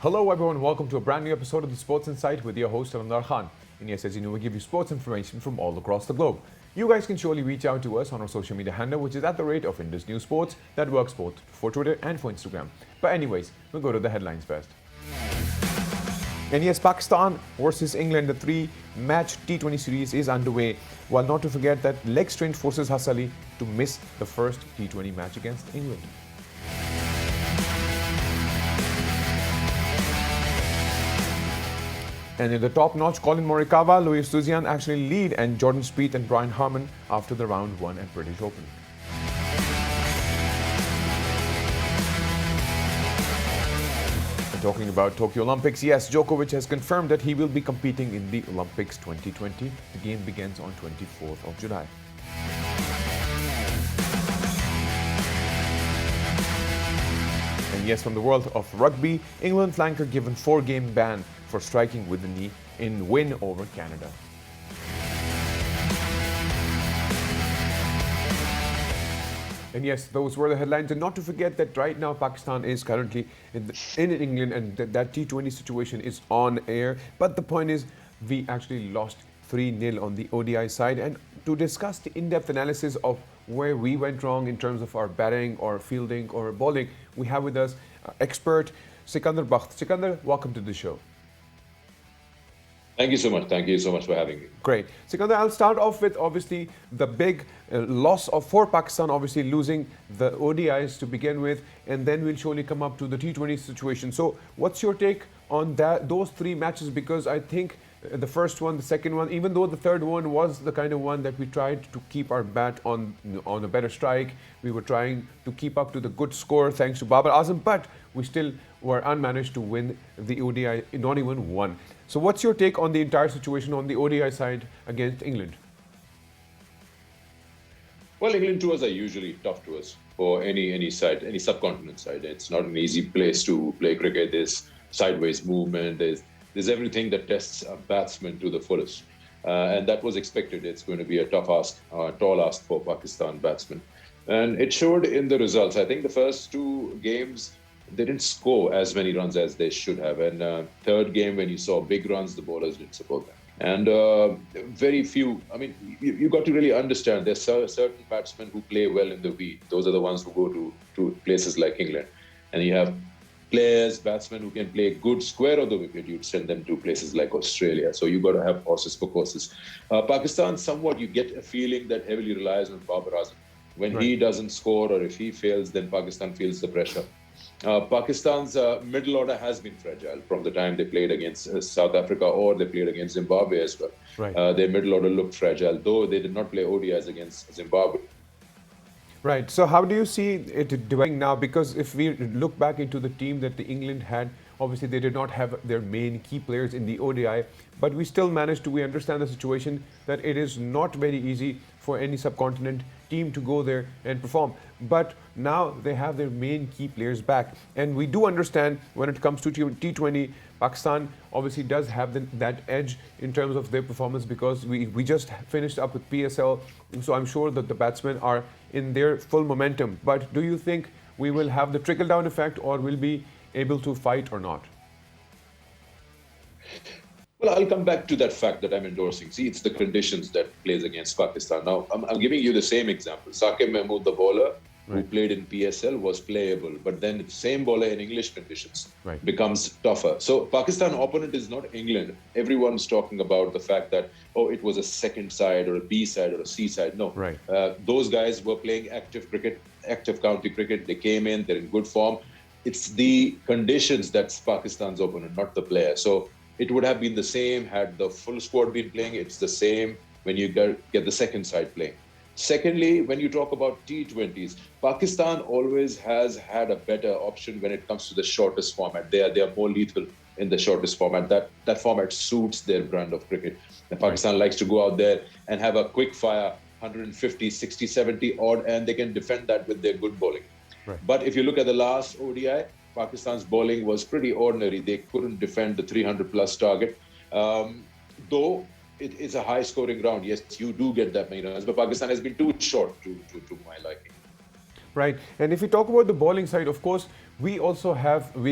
Hello everyone, welcome to a brand new episode of the Sports Insight with your host Alamdar Khan. And yes, as you know, we give you sports information from all across the globe. You guys can surely reach out to us on our social media handle, which is at the rate of Indus News Sports. That works both for Twitter and for Instagram. But anyways, we'll go to the headlines first. And yes, Pakistan versus England, the three-match T20 series is underway. While not to forget that leg strain forces Hassali to miss the first T20 match against England. And in the top-notch Colin Morikawa, Louis Suzian actually lead, and Jordan Spieth and Brian Harman after the round 1 at British Open. And talking about Tokyo Olympics, yes, Djokovic has confirmed that he will be competing in the Olympics 2020. The game begins on 24th of July. And yes, from the world of rugby, England flanker given 4-game ban for striking with the knee in win over Canada. And yes, those were the headlines. And not to forget that right now Pakistan is currently in England, and that T20 situation is on air. But the point is, we actually lost 3-0 on the ODI side. And to discuss the in-depth analysis of where we went wrong in terms of our batting or fielding or bowling, we have with us expert Sikandar Bakht. Sikandar, welcome to the show. Thank you so much. Thank you so much for having me. Great. Sikandar, I'll start off with obviously the big loss for Pakistan, obviously losing the ODIs to begin with, and then we'll surely come up to the T20 situation. So what's your take on those three matches? Because I think the first one, the second one, even though the third one was the kind of one that we tried to keep our bat on a better strike, we were trying to keep up to the good score thanks to Babar Azam, but we still were unmanaged to win the ODI, not even one. So what's your take on the entire situation on the ODI side against England? Well, England tours are usually tough tours for any side, any subcontinent side. It's not an easy place to play cricket. There's sideways movement. There's everything that tests a batsman to the fullest. And that was expected. It's going to be a tough ask, tall ask for Pakistan batsmen. And it showed in the results. I think the first two games, they didn't score as many runs as they should have. And third game, when you saw big runs, the bowlers didn't support them. And very few, I mean, you got to really understand there's certain batsmen who play well in the weed. Those are the ones who go to places like England. And you have players, batsmen who can play good square of the wicket. You'd send them to places like Australia. So you got to have horses for courses. Pakistan, somewhat you get a feeling that heavily relies on Babar Azam. When he doesn't score or if he fails, then Pakistan feels the pressure. Pakistan's middle order has been fragile from the time they played against South Africa or they played against Zimbabwe as well. Their middle order looked fragile, though they did not play ODIs against Zimbabwe. Right. So how do you see it developing now? Because if we look back into the team that the England had, obviously they did not have their main key players in the ODI, but we still managed to, we understand the situation that it is not very easy for any subcontinent team to go there and perform. But now they have their main key players back. And we do understand when it comes to T20, Pakistan obviously does have that edge in terms of their performance because we just finished up with PSL. So I'm sure that the batsmen are in their full momentum. But do you think we will have the trickle-down effect or will be able to fight or not? Well, I'll come back to that fact that I'm endorsing. See, it's the conditions that plays against Pakistan. Now, I'm giving you the same example. Saqib Mahmood, the bowler, who played in PSL, was playable. But then the same bowler in English conditions becomes tougher. So Pakistan opponent is not England. Everyone's talking about the fact that, oh, it was a second side or a B side or a C side. No. Those guys were playing active cricket, active county cricket. They came in, they're in good form. It's the conditions that's Pakistan's opponent, not the player. So it would have been the same had the full squad been playing. It's the same when you get the second side playing. Secondly, when you talk about T20s, Pakistan always has had a better option when it comes to the shortest format. They are more lethal in the shortest format. That format suits their brand of cricket. And Pakistan likes to go out there and have a quick fire, 150, 60, 70 odd, and they can defend that with their good bowling. But if you look at the last ODI, Pakistan's bowling was pretty ordinary. They couldn't defend the 300 plus target. Though it is a high scoring round, yes, you do get that many runs, but Pakistan has been too short to my liking. Right. And if we talk about the bowling side, of course, we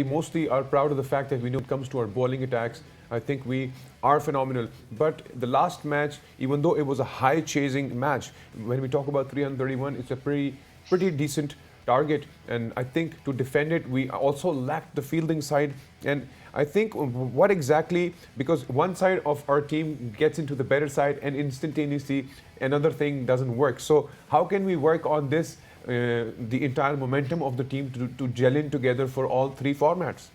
mostly are proud of the fact that we know when it comes to our bowling attacks, I think we are phenomenal. But the last match, even though it was a high chasing match, when we talk about 331, it's a pretty decent target. And I think to defend it, we also lacked the fielding side. And I think what exactly, because one side of our team gets into the better side and instantaneously another thing doesn't work. So how can we work on this, the entire momentum of the team to gel in together for all three formats?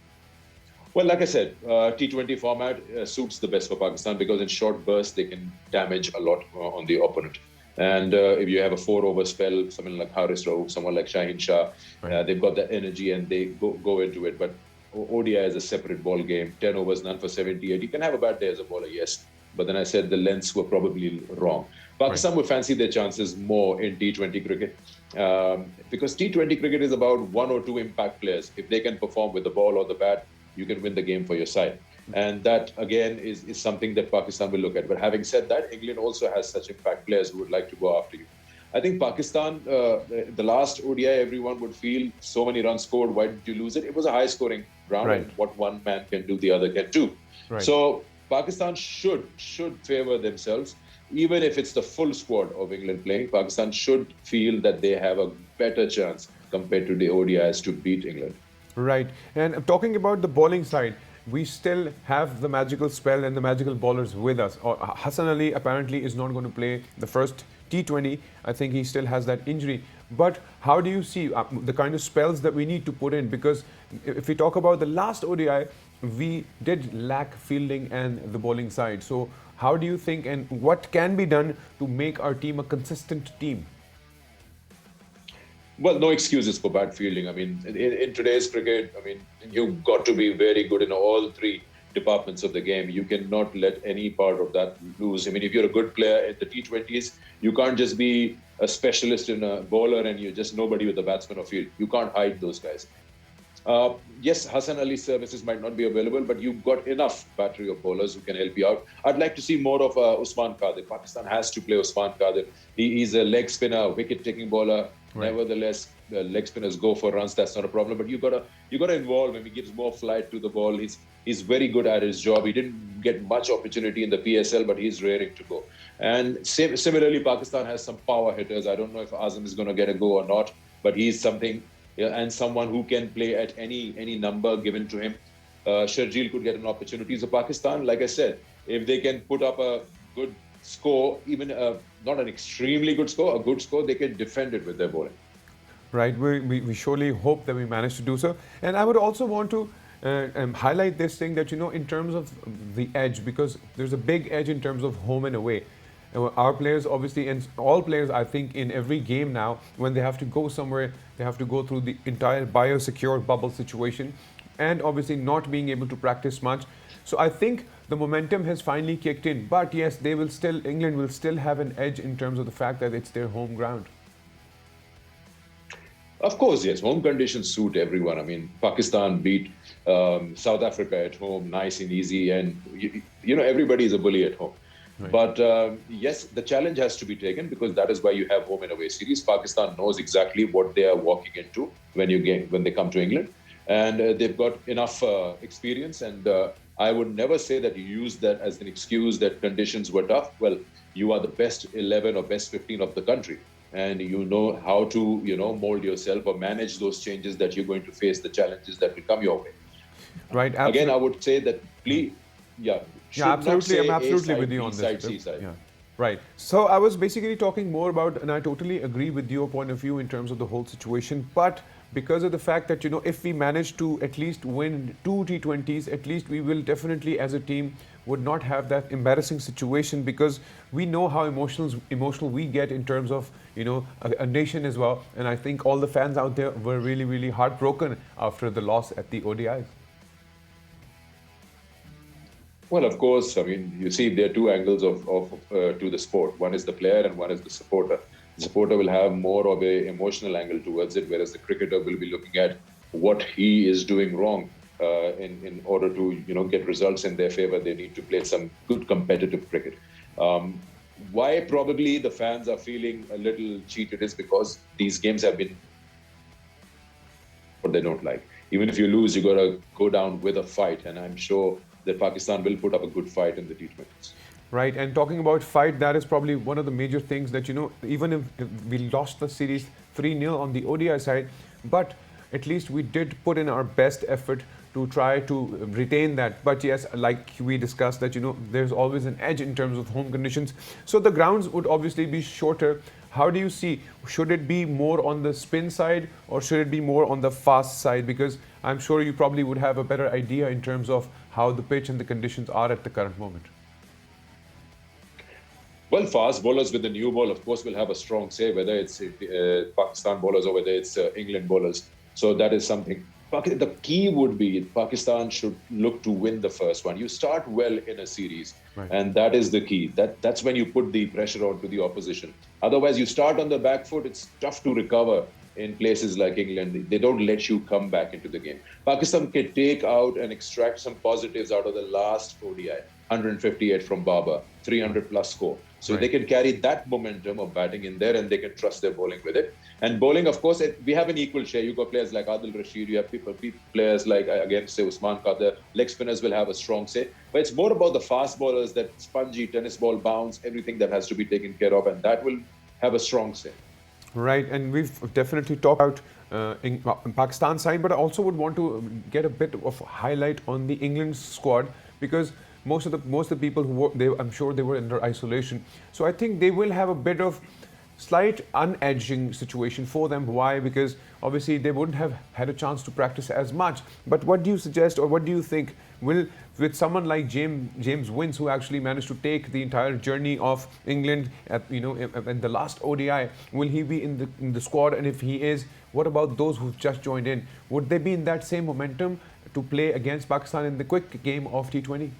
Well, like I said, T20 format suits the best for Pakistan because in short bursts they can damage a lot on the opponent. And if you have a 4-over spell, someone like Haris Rauf, someone like Shaheen Shah, Right. they've got that energy and they go into it. But ODI is a separate ball game. 10 overs, none for 78. You can have a bad day as a bowler, yes. But then I said the lengths were probably wrong. Pakistan would fancy their chances more in T20 cricket because T20 cricket is about one or two impact players. If they can perform with the ball or the bat, you can win the game for your side. And that, again, is something that Pakistan will look at. But having said that, England also has such impact players who would like to go after you. I think Pakistan, the last ODI, everyone would feel so many runs scored. Why did you lose it? It was a high-scoring round, Right. and what one man can do, the other can do. Right. So Pakistan should favor themselves, even if it's the full squad of England playing. Pakistan should feel that they have a better chance compared to the ODIs to beat England. Right. And talking about the bowling side, we still have the magical spell and the magical bowlers with us. Hassan Ali apparently is not going to play the first T20. I think he still has that injury. But how do you see the kind of spells that we need to put in? Because if we talk about the last ODI, we did lack fielding and the bowling side. So how do you think and what can be done to make our team a consistent team? Well, no excuses for bad fielding. I mean, in today's cricket, I mean, you've got to be very good in all three departments of the game. You cannot let any part of that lose. I mean, if you're a good player at the T20s, you can't just be a specialist in a bowler and you're just nobody with the batsman or field. You can't hide those guys. Yes, Hassan Ali's services might not be available, but you've got enough battery of bowlers who can help you out. I'd like to see more of Usman Qadir. Pakistan has to play Usman Qadir. He's a leg spinner, wicket-taking bowler. Right. Nevertheless, the leg spinners go for runs. That's not a problem. But you gotta involve him. He gives more flight to the ball. He's very good at his job. He didn't get much opportunity in the PSL, but he's raring to go. And similarly, Pakistan has some power hitters. I don't know if Azam is going to get a go or not, but he's something. Yeah, and someone who can play at any number given to him. Sharjeel could get an opportunity. So Pakistan, like I said, if they can put up a good score, even not an extremely good score, a good score, they can defend it with their bowling. Right, we surely hope that we manage to do so. And I would also want to highlight this thing that, in terms of the edge, because there's a big edge in terms of home and away. Our players, obviously, and all players, I think, in every game now, when they have to go somewhere, they have to go through the entire biosecure bubble situation and obviously not being able to practice much. So I think the momentum has finally kicked in. But yes, England will still have an edge in terms of the fact that it's their home ground. Of course, yes. Home conditions suit everyone. I mean, Pakistan beat South Africa at home, nice and easy. And, everybody is a bully at home. Right. But yes, the challenge has to be taken because that is why you have home and away series. Pakistan knows exactly what they are walking into when they come to England. And they've got enough experience. And I would never say that you use that as an excuse that conditions were tough. Well, you are the best 11 or best 15 of the country. And you know how to, mold yourself or manage those changes that you're going to face, the challenges that will come your way. Right. Absolutely. Again, I would say that please, yeah, absolutely. I'm absolutely with you on this. Yeah. Right. So I was basically talking more about, and I totally agree with your point of view in terms of the whole situation. But because of the fact that, if we manage to at least win 2 T20s, at least we will definitely, as a team, would not have that embarrassing situation because we know how emotional we get in terms of, a nation as well. And I think all the fans out there were really, really heartbroken after the loss at the ODIs. Well, of course, I mean, you see, there are two angles to the sport. One is the player and one is the supporter. The supporter will have more of an emotional angle towards it, whereas the cricketer will be looking at what he is doing wrong in order to, get results in their favor. They need to play some good competitive cricket. Why probably the fans are feeling a little cheated is because these games have been what they don't like. Even if you lose, you got to go down with a fight, and I'm sure that Pakistan will put up a good fight in the T20s. Right, and talking about fight, that is probably one of the major things that, even if we lost the series 3-0 on the ODI side, but at least we did put in our best effort to try to retain that. But yes, like we discussed, that, there's always an edge in terms of home conditions. So the grounds would obviously be shorter. How do you see, should it be more on the spin side or should it be more on the fast side? Because I'm sure you probably would have a better idea in terms of how the pitch and the conditions are at the current moment. Well, fast bowlers with the new ball, of course, will have a strong say, whether it's Pakistan bowlers or whether it's England bowlers. So that is something. The key would be Pakistan should look to win the first one. You start well in a series, right, and that is the key. That's when you put the pressure onto the opposition. Otherwise, you start on the back foot, it's tough to recover in places like England. They don't let you come back into the game. Pakistan can take out and extract some positives out of the last ODI. 158 from Babar, 300 plus score. So right, they can carry that momentum of batting in there and they can trust their bowling with it. And bowling, of course, we have an equal share. You've got players like Adil Rashid, you have players like, again, say Usman Qadir. Leg spinners will have a strong say. But it's more about the fast bowlers, that spongy tennis ball bounce, everything that has to be taken care of, and that will have a strong say. Right, and we've definitely talked about in Pakistan side, but I also would want to get a bit of highlight on the England squad, because most of the people who were, I'm sure they were under isolation. So I think they will have a bit of slight unedging situation for them. Why? Because obviously they wouldn't have had a chance to practice as much. But what do you suggest, or what do you think will, with someone like James Wince, who actually managed to take the entire journey of England at, in the last ODI, will he be in the squad? And if he is, what about those who've just joined in? Would they be in that same momentum to play against Pakistan in the quick game of T20?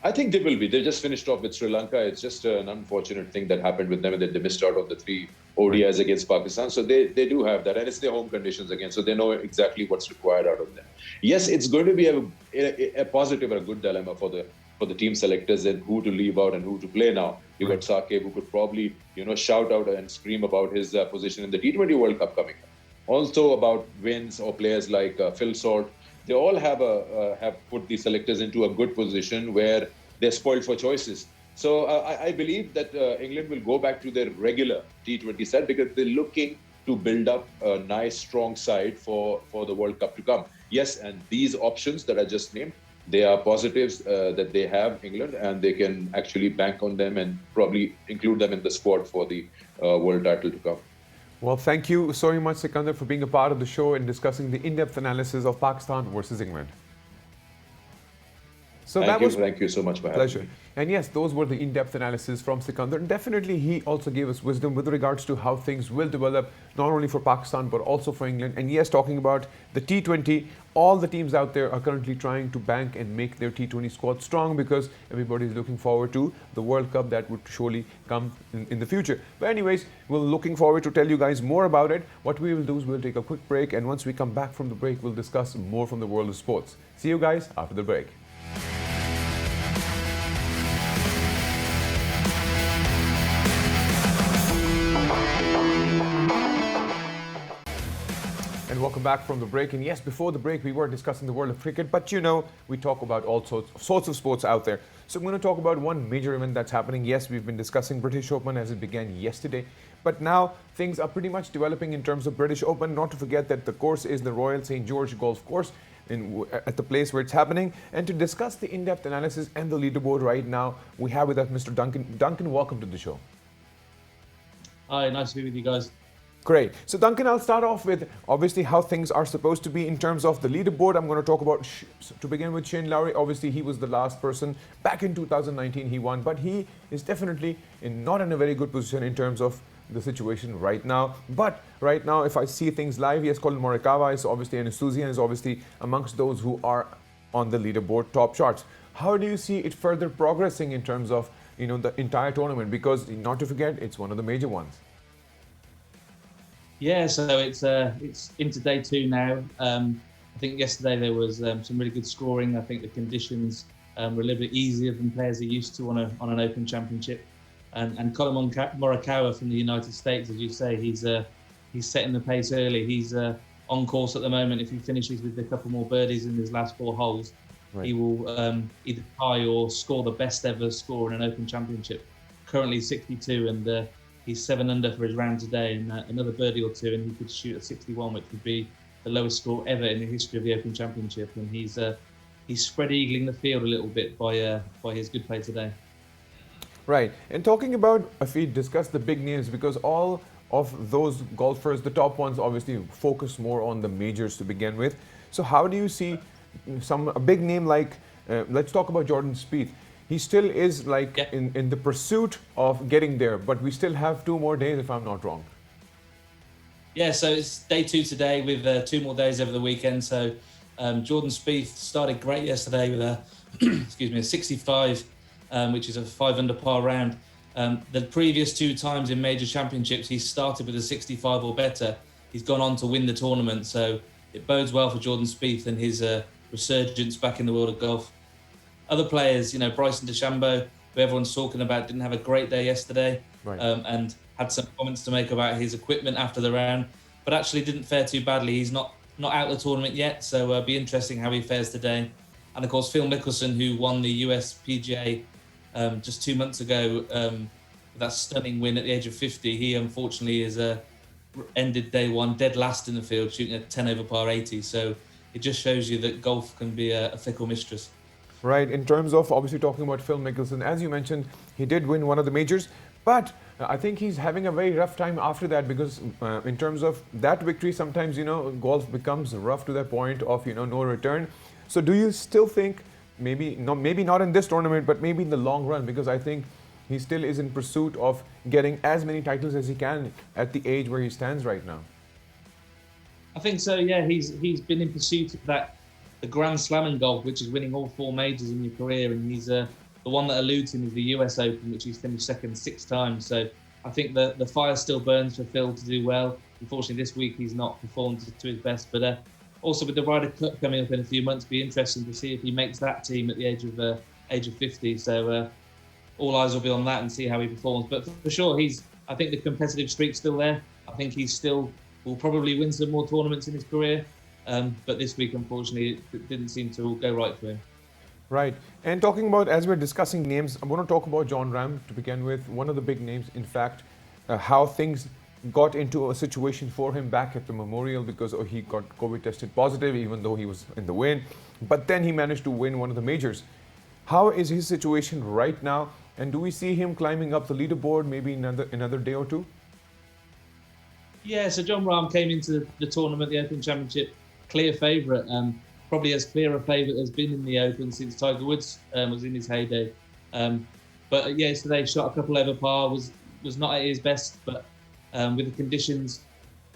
I think they will be. They just finished off with Sri Lanka. It's just an unfortunate thing that happened with them, and that they missed out on the 3 ODIs against Pakistan. So they do have that, and it's their home conditions again. So they know exactly what's required out of them. Yes, it's going to be a positive or a good dilemma for the team selectors and who to leave out and who to play now. You got Saqib, who could probably shout out and scream about his position in the T20 World Cup coming up. Also about wins or players like Phil Salt. They all have put the selectors into a good position where they're spoiled for choices. So I believe that England will go back to their regular T20 set because they're looking to build up a nice, strong side for the World Cup to come. Yes, and these options that I just named, they are positives that they have, England, and they can actually bank on them and probably include them in the squad for the world title to come. Well, thank you so much, Sikandar, for being a part of the show and discussing the in-depth analysis of Pakistan versus England. So thank you so much for having me. And yes, those were the in-depth analysis from Sikandar. And definitely, he also gave us wisdom with regards to how things will develop, not only for Pakistan, but also for England. And yes, talking about the T20, all the teams out there are currently trying to bank and make their T20 squad strong because everybody is looking forward to the World Cup that would surely come in the future. But anyways, we're looking forward to tell you guys more about it. What we will do is we'll take a quick break. And once we come back from the break, we'll discuss more from the world of sports. See you guys after the break. And welcome back from the break. And yes, before the break, we were discussing the world of cricket, but we talk about all sorts of sports out there. So I'm going to talk about one major event that's happening. Yes, we've been discussing British Open as it began yesterday, but now things are pretty much developing in terms of British Open. Not to forget that the course is the Royal St. George Golf Course at the place where it's happening. And to discuss the in-depth analysis and the leaderboard right now, we have with us Mr. Duncan. Duncan, welcome to the show. Hi, nice to be with you guys. Great. So Duncan, I'll start off with obviously how things are supposed to be in terms of the leaderboard. I'm going to talk about, to begin with, Shane Lowry. Obviously, he was the last person. Back in 2019, he won, but he is definitely not in a very good position in terms of the situation right now. But right now, if I see things live, yes, Colin Morikawa is obviously an enthusiast and is obviously amongst those who are on the leaderboard top charts. How do you see it further progressing in terms of the entire tournament? Because not to forget, it's one of the major ones. Yeah, so it's into day 2 now. I think yesterday there was some really good scoring. I think the conditions were a little bit easier than players are used to on an Open Championship. And Colin Morikawa from the United States, as you say, he's he's setting the pace early. He's on course at the moment. If he finishes with a couple more birdies in his last 4 holes, he will either tie or score the best ever score in an Open Championship. Currently 62, and he's 7 under for his round today, and another birdie or 2, and he could shoot at 61, which would be the lowest score ever in the history of the Open Championship. And he's spread eagling the field a little bit by his good play today. Right. And talking about, if we discuss the big names, because all of those golfers, the top ones, obviously focus more on the majors to begin with. So how do you see a big name like, let's talk about Jordan Spieth. He still is like in the pursuit of getting there, but we still have 2 more days, if I'm not wrong. Yeah, so it's day 2 today with 2 more days over the weekend. So Jordan Spieth started great yesterday with a, a 65, which is a 5 under par round. The previous 2 times in major championships, he started with a 65 or better. He's gone on to win the tournament, so it bodes well for Jordan Spieth and his resurgence back in the world of golf. Other players, Bryson DeChambeau, who everyone's talking about, didn't have a great day yesterday, and had some comments to make about his equipment after the round, but actually didn't fare too badly. He's not out of the tournament yet, so it'll be interesting how he fares today. And of course, Phil Mickelson, who won the US PGA just 2 months ago, with that stunning win at the age of 50, he unfortunately is ended day 1 dead last in the field, shooting a 10 over par 80. So it just shows you that golf can be a fickle mistress. Right. In terms of obviously talking about Phil Mickelson, as you mentioned, he did win one of the majors, but I think he's having a very rough time after that, because in terms of that victory, sometimes, golf becomes rough to that point of, no return. So do you still think maybe not in this tournament, but maybe in the long run, because I think he still is in pursuit of getting as many titles as he can at the age where he stands right now? I think so, yeah. He's been in pursuit of the Grand Slam in golf, which is winning all 4 majors in your career, and he's the one that eludes him is the US Open, which he's finished second 6 times. So I think the fire still burns for Phil to do well. Unfortunately, this week he's not performed to his best, but also with the Ryder Cup coming up in a few months, it'll be interesting to see if he makes that team at the age of 50. So all eyes will be on that and see how he performs. But for sure, I think the competitive streak's still there. I think he still will probably win some more tournaments in his career. But this week, unfortunately, it didn't seem to go right for him. Right. And talking about, as we're discussing names, I want to talk about Jon Rahm to begin with. One of the big names, in fact, how things got into a situation for him back at the Memorial, because he got COVID tested positive, even though he was in the win. But then he managed to win one of the majors. How is his situation right now? And do we see him climbing up the leaderboard maybe another day or 2? Yeah, so Jon Rahm came into the tournament, the Open Championship, clear favourite. Probably as clear a favourite as been in the Open since Tiger Woods was in his heyday. But yesterday shot a couple over par, was not at his best, but with the conditions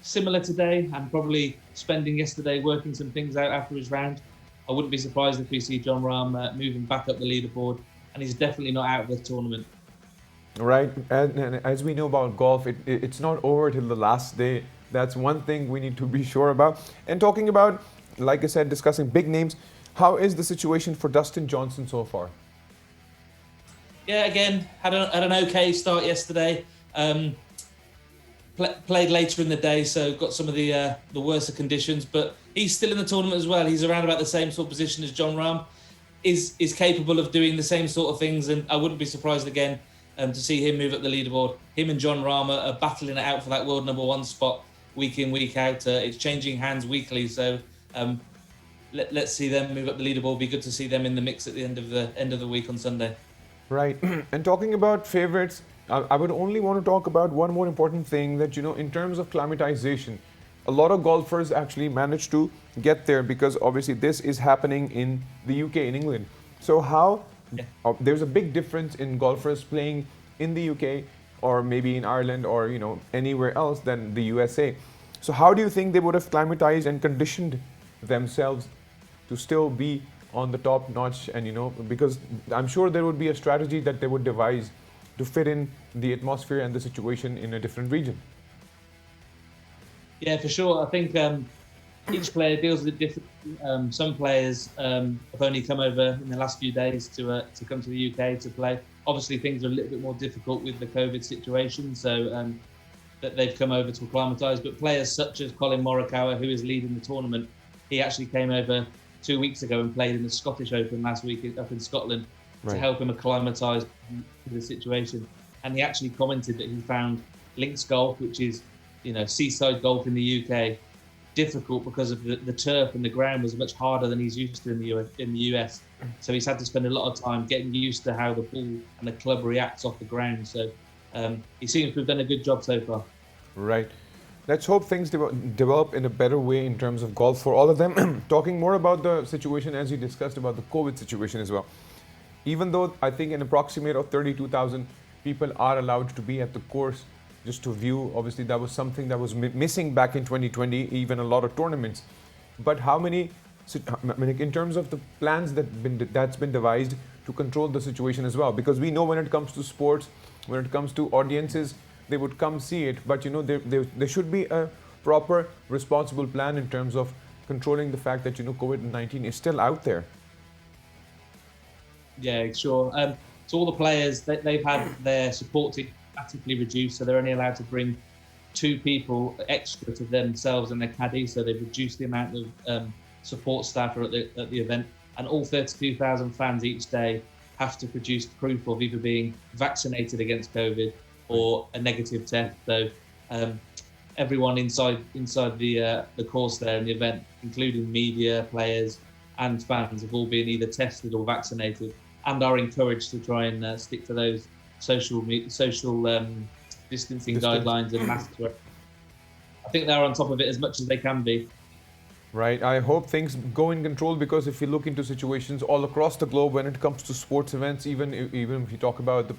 similar today, and probably spending yesterday working some things out after his round, I wouldn't be surprised if we see Jon Rahm moving back up the leaderboard, and he's definitely not out of the tournament. Right, and as we know about golf, it's not over till the last day. That's one thing we need to be sure about. And talking about, like I said, discussing big names, how is the situation for Dustin Johnson so far? Yeah, again, had an okay start yesterday. Played later in the day, so got some of the worse of conditions, but he's still in the tournament as well. He's around about the same sort of position as Jon Rahm, is capable of doing the same sort of things, and I wouldn't be surprised again to see him move up the leaderboard. Him and Jon Rahm are battling it out for that world #1 spot week in, week out. It's changing hands weekly, so let's see them move up the leaderboard. Be good to see them in the mix at the end of the week on Sunday. Right. And talking about favorites, I would only want to talk about one more important thing, that, in terms of climatization, a lot of golfers actually manage to get there, because obviously this is happening in the UK, in England. So there's a big difference in golfers playing in the UK or maybe in Ireland or, anywhere else than the USA. So how do you think they would have climatized and conditioned themselves to still be on the top notch? And, because I'm sure there would be a strategy that they would devise to fit in the atmosphere and the situation in a different region. Yeah, for sure. I think each player deals with it differently. Some players have only come over in the last few days to come to the UK to play. Obviously, things are a little bit more difficult with the COVID situation. So that they've come over to acclimatise. But players such as Colin Morikawa, who is leading the tournament, he actually came over 2 weeks ago and played in the Scottish Open last week up in Scotland to help him acclimatise to the situation. And he actually commented that he found links golf, which is, seaside golf in the UK, difficult because of the turf and the ground was much harder than he's used to in the US. So he's had to spend a lot of time getting used to how the ball and the club reacts off the ground. So he seems to have done a good job so far. Right. Let's hope things develop in a better way in terms of golf for all of them. Talking more about the situation as you discussed about the COVID situation as well. Even though I think an approximate of 32,000 people are allowed to be at the course just to view, obviously that was something that was missing back in 2020, even a lot of tournaments. But how many, in terms of the plans that's been devised to control the situation as well? Because we know when it comes to sports, when it comes to audiences, they would come see it, but there should be a proper responsible plan in terms of controlling the fact that COVID-19 is still out there. Yeah, sure. So all the players, they've had their support team dramatically reduced, so they're only allowed to bring 2 people extra to themselves and their caddy, so they've reduced the amount of support staff at the event, and all 32,000 fans each day have to produce proof of either being vaccinated against COVID or a negative test. So everyone inside the course there in the event, including media, players and fans, have all been either tested or vaccinated and are encouraged to try and stick to those social distancing guidelines and masks. I think they're on top of it as much as they can be. Right. I hope things go in control, because if you look into situations all across the globe when it comes to sports events, even if you talk about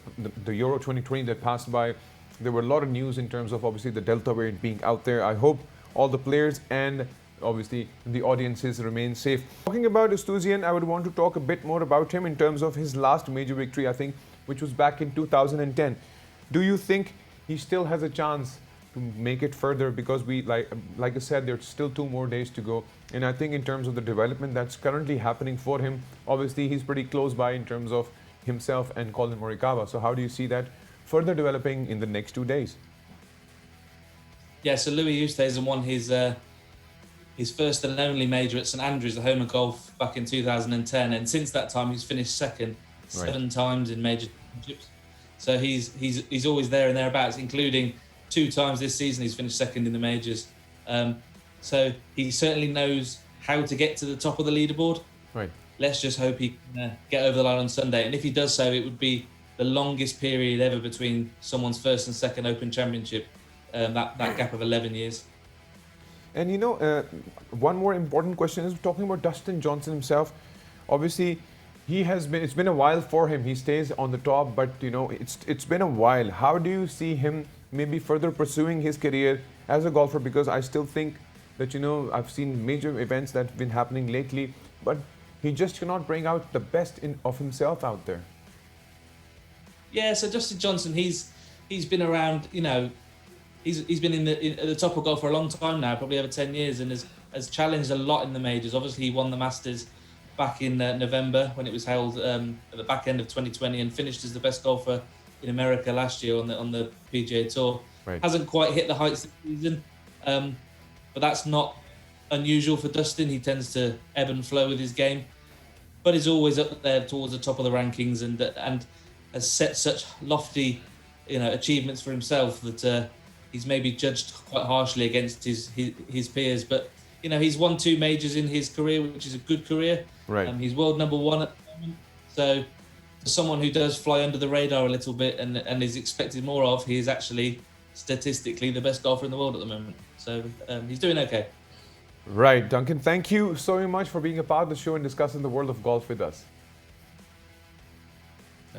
the Euro 2020 that passed by, there were a lot of news in terms of obviously the Delta variant being out there. I hope all the players and obviously the audiences remain safe. Talking about Estuzian, I would want to talk a bit more about him in terms of his last major victory, I think, which was back in 2010. Do you think he still has a chance to make it further? Because we, like I said, there's still 2 more days to go. And I think in terms of the development that's currently happening for him, obviously he's pretty close by in terms of himself and Colin Morikawa. So how do you see that further developing in the next 2 days? Yeah, so Louis Oosthuizen won his first and only major at St Andrews, the home of golf, back in 2010. And since that time, he's finished second 7 times in major championships. So he's always there and thereabouts, including 2 times this season he's finished second in the majors. So he certainly knows how to get to the top of the leaderboard. Right. Let's just hope he can get over the line on Sunday. And if he does so, it would be the longest period ever between someone's first and second Open Championship, that gap of 11 years. And one more important question is talking about Dustin Johnson himself. Obviously, it's been a while for him. He stays on the top, but it's been a while. How do you see him maybe further pursuing his career as a golfer? Because I still think that I've seen major events that have been happening lately, but he just cannot bring out the best of himself out there. Yeah, so Dustin Johnson, he's been around. He's been at the top of golf for a long time now, probably over 10 years, and has challenged a lot in the majors. Obviously, he won the Masters back in November when it was held at the back end of 2020, and finished as the best golfer in America last year on the PGA Tour. Right. Hasn't quite hit the heights this season, but that's not unusual for Dustin. He tends to ebb and flow with his game, but he's always up there towards the top of the rankings, and has set such lofty achievements for himself that he's maybe judged quite harshly against his peers. But he's won 2 majors in his career, which is a good career. Right. He's world number 1 at the moment. So for someone who does fly under the radar a little bit and is expected more of, he is actually statistically the best golfer in the world at the moment. So he's doing okay. Right, Duncan, thank you so much for being a part of the show and discussing the world of golf with us.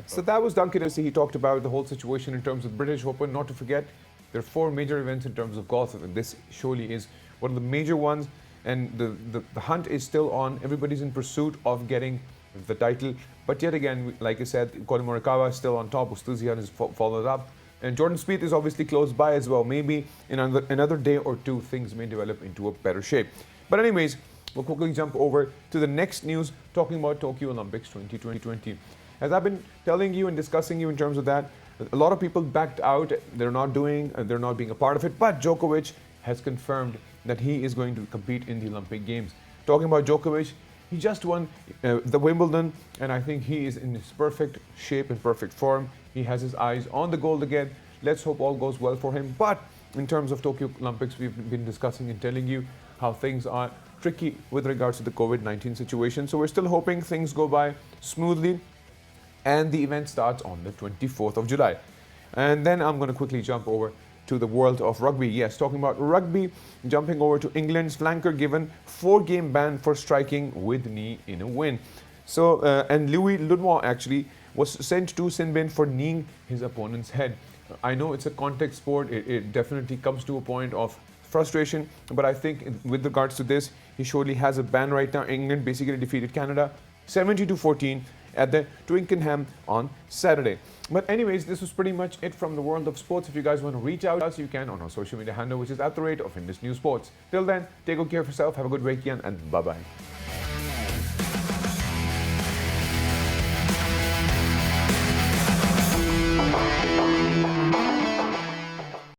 So that was Duncan. He talked about the whole situation in terms of British Open. Not to forget, there are 4 major events in terms of golf, and this surely is one of the major ones. And the hunt is still on. Everybody's in pursuit of getting the title. But yet again, like I said, Colin Morikawa is still on top. Oosthuizen has followed up. And Jordan Spieth is obviously close by as well. Maybe in another day or 2, things may develop into a better shape. But anyways, we'll quickly jump over to the next news, talking about Tokyo Olympics 2020. As I've been telling you and discussing you in terms of that, A lot of people backed out. They're not being a part of it. But Djokovic has confirmed that he is going to compete in the Olympic Games. Talking about Djokovic, he just won the Wimbledon, and I think he is in his perfect shape and perfect form. He has his eyes on the gold again. Let's hope all goes well for him. But in terms of Tokyo Olympics, we've been discussing and telling you how things are tricky with regards to the COVID-19 situation. So we're still hoping things go by smoothly, and the event starts on the 24th of July. And then I'm going to quickly jump over to the world of rugby. Yes, talking about rugby, jumping over to England's flanker given 4-game ban for striking with knee in a win. So, and Louis Lenoir actually was sent to sin bin for kneeing his opponent's head. I know it's a contact sport. It definitely comes to a point of frustration, but I think with regards to this, he surely has a ban right now. England basically defeated Canada 70-14 at the Twickenham on Saturday. But anyways, this was pretty much it from the world of sports. If you guys want to reach out to us, you can on our social media handle, which is @Indus News Sports. Till then, take good care of yourself, have a good weekend, and bye-bye.